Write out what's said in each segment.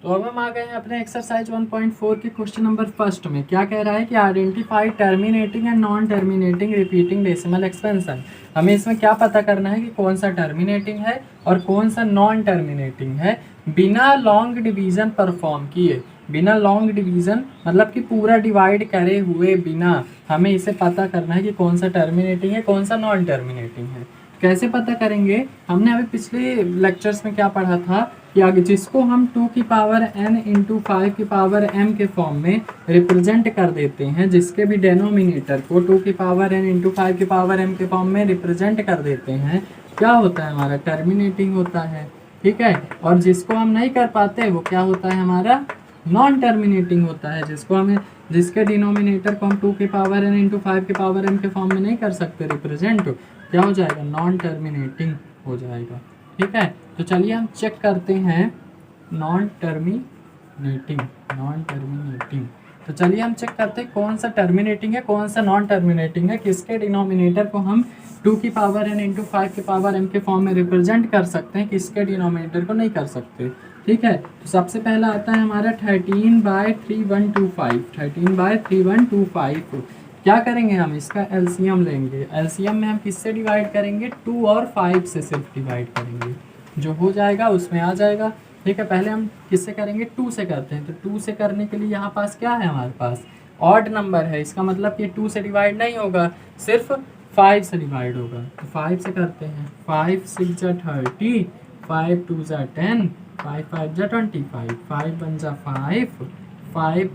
तो अब हम आ गए हैं अपने एक्सरसाइज 1.4 के क्वेश्चन नंबर फर्स्ट में। क्या कह रहा है कि identify terminating and non terminating repeating decimal expansion. हमें इसमें क्या पता करना है कि कौन सा टर्मिनेटिंग है और कौन सा नॉन टर्मिनेटिंग है बिना लॉन्ग डिवीजन परफॉर्म किए। बिना लॉन्ग डिवीजन मतलब कि पूरा डिवाइड करे हुए बिना हमें इसे पता करना है कि कौन सा टर्मिनेटिंग है कौन सा नॉन टर्मिनेटिंग है। कैसे पता करेंगे? हमने अभी पिछले लेक्चर्स में क्या पढ़ा था कि आगे जिसको हम 2 की पावर n इंटू 5 की पावर m के फॉर्म में रिप्रेजेंट कर देते हैं, जिसके भी डेनोमिनेटर को 2 की पावर n इंटू 5 की पावर m के फॉर्म में रिप्रेजेंट कर देते हैं, क्या होता है हमारा टर्मिनेटिंग होता है। ठीक है। और जिसको हम नहीं कर पाते वो क्या होता है हमारा नॉन टर्मिनेटिंग होता है। जिसको हमें जिसके डिनोमिनेटर को हम 2 की पावर n इंटू 5 की पावर m के फॉर्म में नहीं कर सकते रिप्रेजेंट, क्या हो जाएगा नॉन टर्मिनेटिंग हो जाएगा। ठीक है। तो चलिए हम चेक करते हैं नॉन टर्मिनेटिंग। तो चलिए हम चेक करते हैं कौन सा टर्मिनेटिंग है कौन सा नॉन टर्मिनेटिंग है, किसके डिनोमिनेटर को हम 2 की पावर n इंटू 5 की पावर m के फॉर्म में रिप्रेजेंट कर सकते हैं, किसके डिनोमिनेटर को नहीं कर सकते। ठीक है। तो सबसे पहला आता है हमारा 13/3125। 13/3125 क्या करेंगे हम इसका एलसीएम लेंगे। एलसीएम में हम किससे डिवाइड करेंगे 2 और 5 से सिर्फ डिवाइड करेंगे, जो हो जाएगा उसमें आ जाएगा। ठीक है। पहले हम किससे करेंगे 2 से करते हैं। तो 2 से करने के लिए यहाँ पास क्या है हमारे पास ऑड नंबर है, इसका मतलब ये 2 से डिवाइड नहीं होगा सिर्फ 5 से डिवाइड होगा। तो 5 से करते हैं 5 6 जा 30 5 2 जा 10 5 5 जा 25 5 1 जा 5 5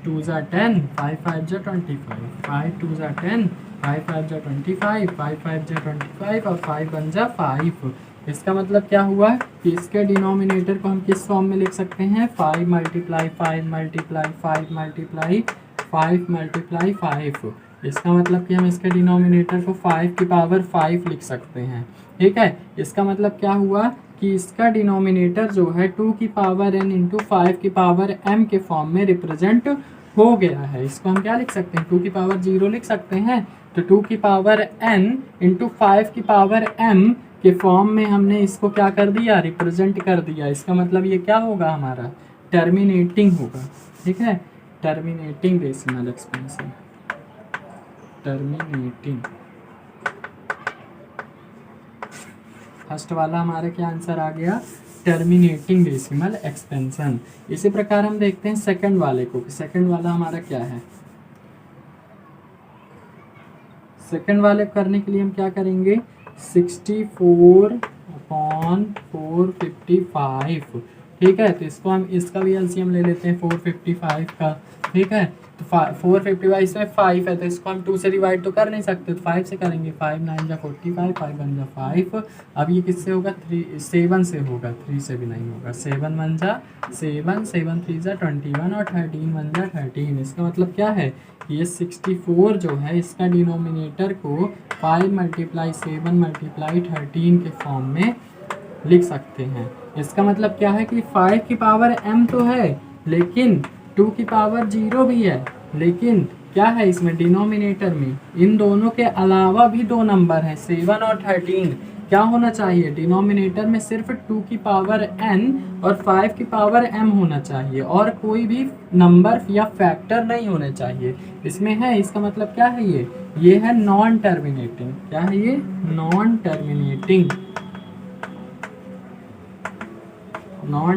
2 जा 10 5 5 जा 25 5 2 जा 10 5 5 जा 25 5 5 जा 25 और 5 1 जा 5। इसका मतलब क्या हुआ कि इसके डिनोमिनेटर को हम किस फॉर्म में लिख सकते हैं 5 मल्टीप्लाई 5 मल्टीप्लाई 5 मल्टीप्लाई 5 मल्टीप्लाई 5। इसका मतलब कि हम इसके डिनोमिनेटर को 5 की पावर 5 लिख सकते हैं। ठीक है। इसका मतलब क्या हुआ कि इसका डिनोमिनेटर जो है 2 की पावर n इंटू 5 की पावर m के फॉर्म में रिप्रेजेंट हो गया है। इसको हम क्या लिख सकते हैं 2 की पावर 0 लिख सकते हैं। तो 2 की पावर n इंटू 5 की पावर m के फॉर्म में हमने इसको क्या कर दिया रिप्रेजेंट कर दिया। इसका मतलब ये क्या होगा हमारा टर्मिनेटिंग होगा। ठीक है। Terminating decimal expansion terminating first वाला हमारा क्या आंसर आ गया टर्मिनेटिंग डेसिमल एक्सपेंशन। इसी प्रकार हम देखते हैं सेकंड वाले को कि सेकंड वाला हमारा क्या है। सेकंड वाले करने के लिए हम क्या करेंगे 64/455। ठीक है। तो इसको हम इसका भी एलसीएम ले लेते हैं 455 का। ठीक है। तो 455 इसमें 5 है तो इसको हम 2 से डिवाइड तो कर नहीं सकते, तो 5 से करेंगे 5 9 जा 45 5 1 जा 5। अब ये किससे होगा 7 से होगा, 3 से भी नहीं होगा। 7 1 जा 7 7 3 जा 21 और 13 1 जा 13। इसका मतलब क्या है ये 64 जो है इसका डिनोमिनेटर को 5 मल्टीप्लाई 7 मल्टीप्लाई 13 के फॉर्म में लिख सकते हैं। इसका मतलब क्या है कि 5 की पावर m तो है लेकिन 2 की पावर 0 भी है, लेकिन क्या है इसमें डिनोमिनेटर में इन दोनों के अलावा भी 2 नंबर हैं 7 और 13। क्या होना चाहिए डिनोमिनेटर में सिर्फ 2 की पावर n और 5 की पावर m होना चाहिए और कोई भी नंबर या फैक्टर नहीं होने चाहिए इसमें है। इसका मतलब क्या है ये है नॉन टर्मिनेटिंग। क्या है ये नॉन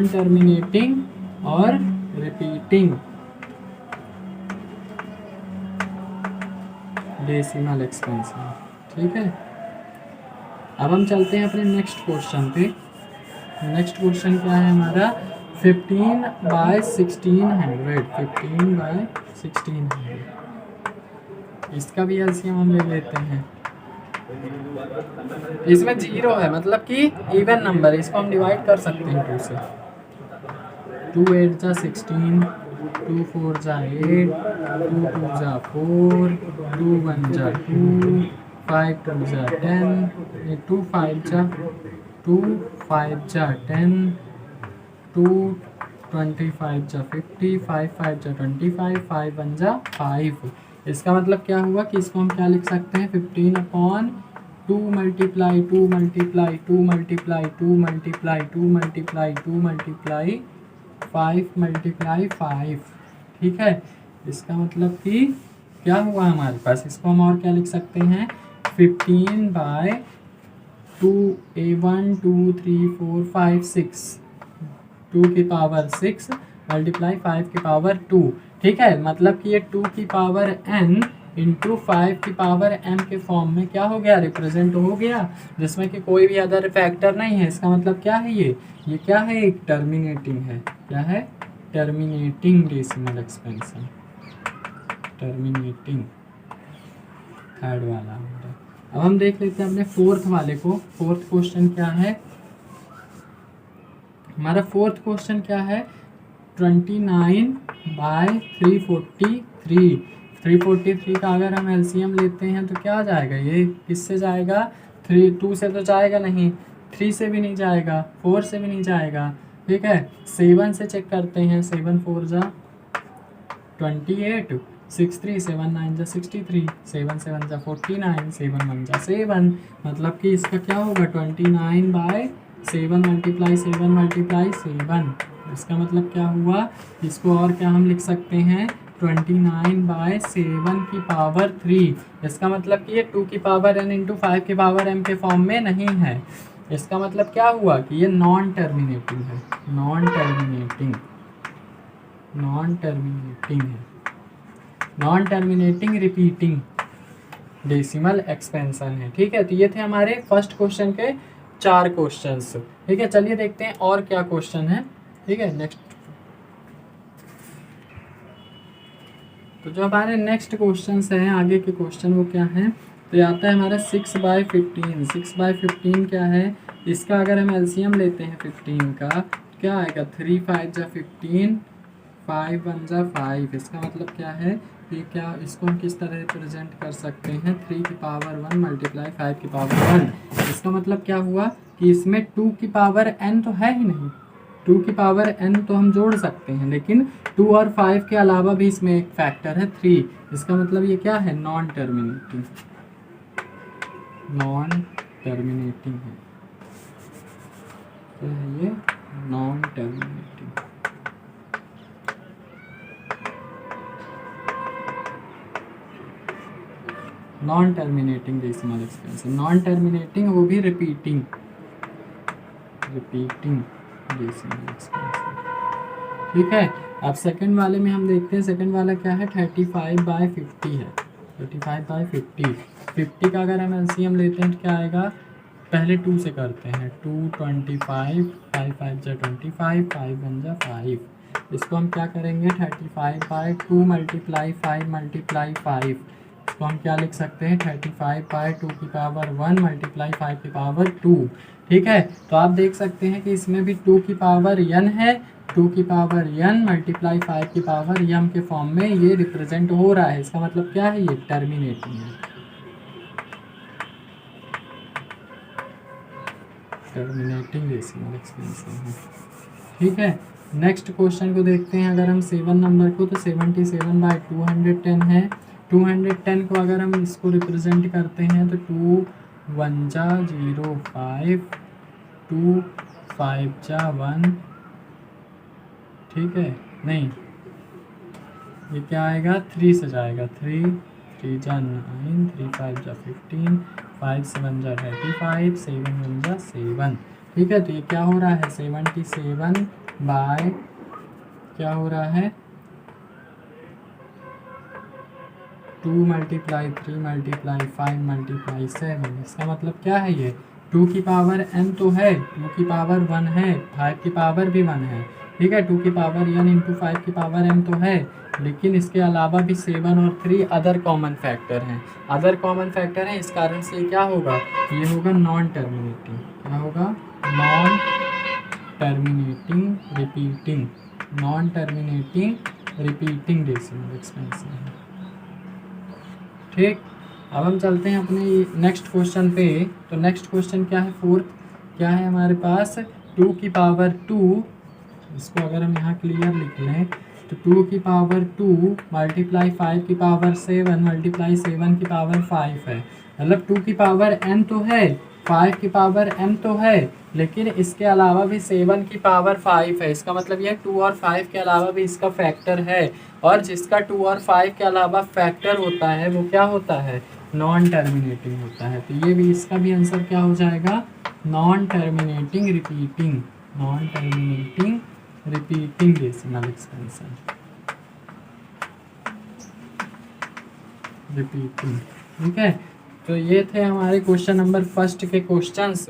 टर्मिनेटिंग और रिपीटिंग डेसिमल एक्सपेंशन। ठीक है। अब हम चलते हैं अपने नेक्स्ट क्वेश्चन पे। नेक्स्ट क्वेश्चन क्या है हमारा 15/1600। 15/1600 इसका भी एलसीएम हम ले लेते हैं। इसमें 0 है मतलब कि इवन नंबर, इसको हम डिवाइड कर सकते हैं 2 से। 2 8 जा 16 2 4 जा 8 2 2 जा 4 2 1 जा 2 5 2 जा 10 2 5 जा 2 5 जा 10 2 25 जा 50 5 5 जा 25 5 1 जा 5। इसका मतलब क्या हुआ कि इसको हम क्या लिख सकते हैं 15/2 multiply 2 multiply 2 multiply 2 multiply 2 multiply 2 multiply 5 multiply 5, ठीक है। इसका मतलब कि क्या हुआ हमारे पास, इसको हम और क्या लिख सकते हैं, 15/2 A1 2 3 4 5 6, 2 की पावर 6 मल्टीप्लाई 5 की पावर 2, ठीक है। मतलब कि ये 2 की पावर n इंटू 5 की पावर m के फॉर्म में क्या हो गया, रिप्रेजेंट हो गया, जिसमें कि कोई भी अदर फैक्टर नहीं है। इसका मतलब क्या है, ये क्या है, एक टर्मिनेटिंग है। क्या है, terminating decimal expansion, terminating, third वाला। अब हम देख लेते हैं अपने फोर्थ वाले को। फोर्थ क्वेश्चन क्या है हमारा, फोर्थ क्वेश्चन क्या है, 29/343, 343 का अगर हम एलसीएम लेते हैं तो क्या आ जाएगा, ये किससे जाएगा, 2 से तो जाएगा नहीं, 3 से भी नहीं जाएगा, 4 से भी नहीं जाएगा, ठीक है। 7 से चेक करते हैं, 7 4 जा 28, 6 3 7 9 जा 63, 7 7 जा 49, 7 1 जा 7, मतलब कि इसका क्या होगा, 29/7 मल्टीप्लाई 7 मल्टीप्लाई 7। इसका मतलब क्या हुआ, इसको और क्या हम लिख सकते हैं, 29/7 की पावर 3। इसका मतलब कि ये 2 की पावर n इंटू 5 की पावर m के फॉर्म में नहीं है। इसका मतलब क्या हुआ कि ये नॉन टर्मिनेटिंग है, नॉन टर्मिनेटिंग, नॉन टर्मिनेटिंग है, non terminating repeating decimal expansion है, ठीक है। तो ये थे हमारे फर्स्ट क्वेश्चन के 4 क्वेश्चंस, ठीक है। चलिए देखते हैं और क्या क्वेश्चन है, ठीक है। नेक्स्ट, तो जो हमारे नेक्स्ट क्वेश्चंस हैं, आगे के क्वेश्चन वो क्या हैं, तो आता है हमारा 6/15। 6/15 क्या है, इसका अगर हम एलसीएम लेते हैं 15 का, क्या आएगा, 3 5 जा 15, 5 1 जा 5। इसका मतलब क्या है, ये क्या, इसको हम किस तरह रिप्रेजेंट कर सकते हैं, 3 की पावर 1 मल्टीप्लाई 5 की पावर 1। इसका मतलब क्या हुआ कि इसमें 2 की पावर n तो है ही नहीं, 2 की पावर n तो हम जोड़ सकते हैं, लेकिन 2 और 5 के अलावा भी इसमें एक फैक्टर है 3। इसका मतलब ये क्या है, नॉन टर्मिनेटिंग, नॉन टर्मिनेटिंग है, तो ये non terminating, non terminating decimal expansion, non terminating, वो भी रिपीटिंग, रिपीटिंग डेसिमल एक्सपेंशन, ठीक है। अब सेकंड वाले में हम देखते हैं, सेकंड वाला क्या है, 35/50 है, 35/50। 50 का अगर हम एलसीएम लेते हैं तो क्या आएगा, पहले 2 से करते हैं, 2 25, 5 5 जा 25, 5 1 जा 5। इसको हम क्या करेंगे, 35/2 मल्टीप्लाई 5 मल्टीप्लाई 5। इसको हम क्या लिख सकते हैं, 35/2 की पावर 1 मल्टीप्लाई 5 की पावर 2, ठीक है। तो आप देख सकते हैं कि इसमें भी 2 की पावर n है, 2 की पावर n मल्टीप्लाई 5 की पावर m के फॉर्म में ये रिप्रेजेंट हो रहा है। इसका मतलब क्या है, ये टर्मिनेटिंग है, टर्मिनेटिंग डेसिमल एक्सपेंशन है, ठीक है। नेक्स्ट क्वेश्चन को देखते हैं, अगर हम 7 नंबर को, तो 77/210 है। 210 को अगर हम इसको रिप्रेजेंट करते हैं तो 2 1 जा 0 5, 2 5 जा 1, ठीक है, नहीं ये क्या आएगा, 3 से जाएगा, 3 3 जा 9, 3 5 जा 15, 5 7 जा 35, 7 1 जा 7, ठीक है। तो ये क्या हो रहा है, 77 बाय क्या हो रहा है, 2 मल्टीप्लाई 3 मल्टीप्लाई 5 मल्टीप्लाई 7। इसका मतलब क्या है, ये 2 की पावर n तो है, 2 की पावर 1 है, 5 की पावर भी 1 है, ठीक है। 2 की पावर n इंटू 5 की पावर m तो है, लेकिन इसके अलावा भी 7 और 3 अदर कॉमन फैक्टर हैं, अदर कॉमन फैक्टर हैं। इस कारण से क्या होगा, ये होगा नॉन टर्मिनेटिंग, क्या होगा, non terminating repeating, non terminating repeating decimal expansion है, ठीक। अब हम चलते हैं अपने नेक्स्ट क्वेश्चन पे। तो नेक्स्ट क्वेश्चन क्या है, फोर्थ क्या है हमारे पास, 2 की पावर 2, इसको अगर हम यहाँ क्लियर लिख लें तो 2 की पावर 2 मल्टीप्लाई 5 की पावर 7 मल्टीप्लाई 7 की पावर 5 है। मतलब 2 की पावर n तो है, 5 की पावर m तो है, लेकिन इसके अलावा भी 7 की पावर 5 है। इसका मतलब ये 2 और 5 के अलावा भी इसका फैक्टर है, और जिसका 2 और 5 के अलावा फैक्टर होता है वो क्या होता है, नॉन टर्मिनेटिंग होता है। तो ये भी इसका भी आंसर क्या हो जाएगा, non terminating repeating, non terminating repeating decimal expansion, repeating. ठीक है, तो ये थे हमारे क्वेश्चन नंबर फर्स्ट के क्वेश्चंस।